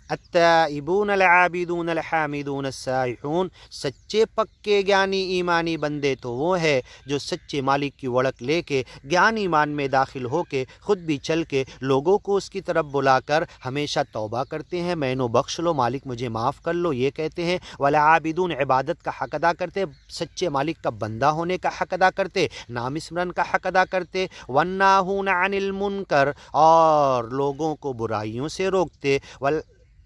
التائبون العابدون الحامدون السائحون، سچے پکے گیانی ایمانی بندے تو وہ ہے جو سچے مالک کی وڑک لے کے گیان ایمان میں داخل ہو کے خود بھی چل کے لوگوں کو اس کی طرف بلا کر ہمیشہ توبہ کرتے ہیں، میں نو بخش لو مالک مجھے معاف کر لو یہ کہتے ہیں، والعابدون عبادت کا حق ادا کرتے، سچے مالک کا بندہ ہونے کا حق ادا کرتے، نام اسمرن کا حق ادا کرتے، والناہون عن المنکر، اور لوگوں کو برائیوں سے روکتے،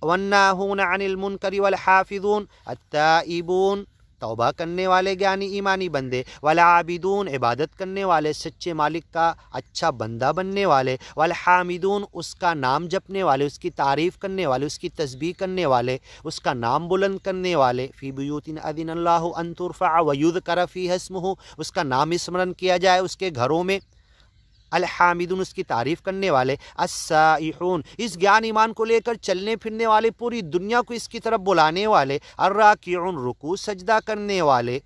والناہون عن المنکر والحافظون التائبون، توبہ کرنے والے گیانی ایمانی بندے، والعابدون عبادت کرنے والے سچے مالک کا اچھا بندہ بننے والے، والحامدون اس کا نام جپنے والے، اس کی تعریف کرنے والے، اس کی تسبیح کرنے والے، اس کا نام بلند کرنے والے، فی بیوت اذن اللہ ان ترفع ویذکر فیہا اسمہ، اس کا نام اسمرن کیا جائے اس کے گھروں میں، الحامدون اس کی تعریف کرنے والے، السائحون اس گیان ایمان کو لے کر چلنے پھرنے والے، پوری دنیا کو اس کی طرف بلانے والے، الراکعون رکوع سجدہ کرنے والے،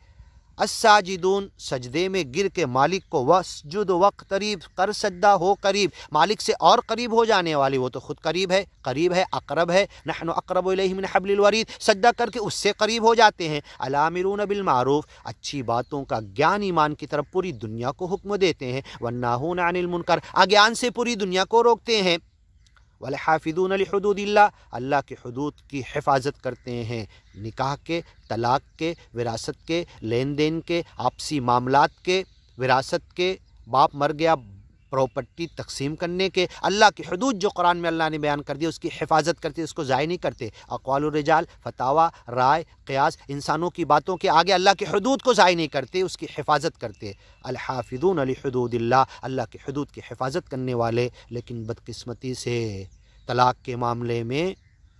الساجدون سجدے میں گر کے مالک کو واسجد واقترب کر سجدہ ہو قریب، مالک سے اور قریب ہو جانے والے، وہ تو خود قریب ہے اقرب ہے، نحن اقرب الیہ من حبل الورید، سجدہ کر کے اس سے قریب ہو جاتے ہیں، الامرون بالمعروف اچھی باتوں کا گیان ایمان کی طرف پوری دنیا کو حکم دیتے ہیں، والناہون عن المنکر اگیان سے پوری دنیا کو روکتے ہیں، والحافظون لحدود اللہ اللہ کے حدود کی حفاظت کرتے ہیں، نکاح کے، طلاق کے، وراثت کے، لین دین کے، آپسی معاملات کے، وراثت کے، باپ مر گیا پراپرٹی تقسیم کرنے کے، اللہ کی حدود جو قرآن میں اللہ نے بیان کر دی اس کی حفاظت کرتے، اس کو ضائع نہیں کرتے، اقوال الرجال، فتاوی، رائے، قیاس، انسانوں کی باتوں کے آگے اللہ کی حدود کو ضائع نہیں کرتے، اس کی حفاظت کرتے، الحافظون لحدود اللہ اللہ کی حدود کی حفاظت کرنے والے، لیکن بدقسمتی سے طلاق کے معاملے میں،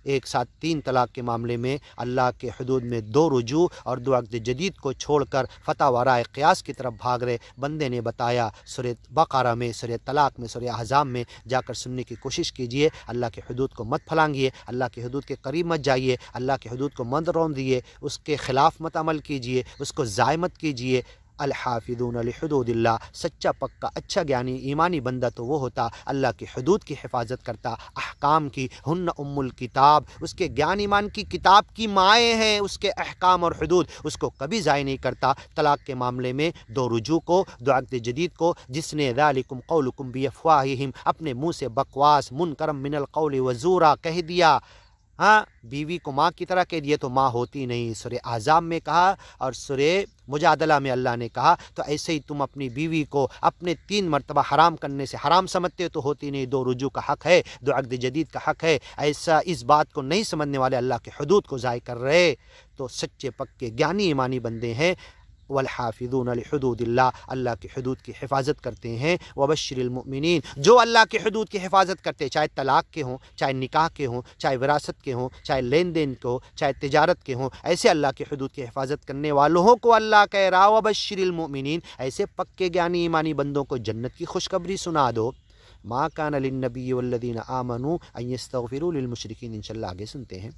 ایک ساتھ 3 طلاق کے معاملے میں اللہ کے حدود میں 2 رجوع اور 2 عقد جدید کو چھوڑ کر فتح و رائے قیاس کی طرف بھاگ رہے، بندے نے بتایا سورہ بقرہ میں، سورہ طلاق میں، سورہ احزاب میں جا کر سننے کی کوشش کیجئے، اللہ کے حدود کو مت پھلانگیے، اللہ کے حدود کے قریب مت جائیے، اللہ کے حدود کو مت روندیے، اس کے خلاف مت عمل کیجئے، اس کو ضائع مت کیجئے، الحافظون لحدود اللہ سچا پکا اچھا گیانی ایمانی بندہ تو وہ ہوتا اللہ کی حدود کی حفاظت کرتا، احکام کی، ہن ام الکتاب اس کے گیان ایمان کی کتاب کی مائیں ہیں، اس کے احکام اور حدود اس کو کبھی ضائع نہیں کرتا، طلاق کے معاملے میں 2 رجوع کو، 2 عقد جدید کو، جس نے ذالکم قولکم بافواہہم اپنے منہ سے بکواس منکرم من القول وزورا کہہ دیا، ہاں بیوی کو ماں کی طرح کہہ دیے تو ماں ہوتی نہیں، سورہ احزاب میں کہا اور سورہ مجادلہ میں اللہ نے کہا، تو ایسے ہی تم اپنی بیوی کو اپنے 3 مرتبہ حرام کرنے سے حرام سمجھتے تو ہوتی نہیں، 2 رجوع کا حق ہے، 2 عقد جدید کا حق ہے، ایسا اس بات کو نہیں سمجھنے والے اللہ کے حدود کو ضائع کر رہے تو سچے پکے گیانی ایمانی بندے ہیں، والحافظون لحدود اللہ اللہ کی حدود کی حفاظت کرتے ہیں، وبشر المؤمنین جو اللہ کی حدود کی حفاظت کرتے، چاہے طلاق کے ہوں، چاہے نکاح کے ہوں، چاہے وراثت کے ہوں، چاہے لین دین کے ہوں، چاہے تجارت کے ہوں، ایسے اللہ کی حدود کی حفاظت کرنے والوں کو اللہ کہہ رہا وبشر المؤمنین ایسے پکے گیانی ایمانی بندوں کو جنت کی خوشخبری سنا دو، ما کان للنبی والذین آمنوا ان یستغفروا للمشرکین، انشاءاللہ آگے سنتے ہیں۔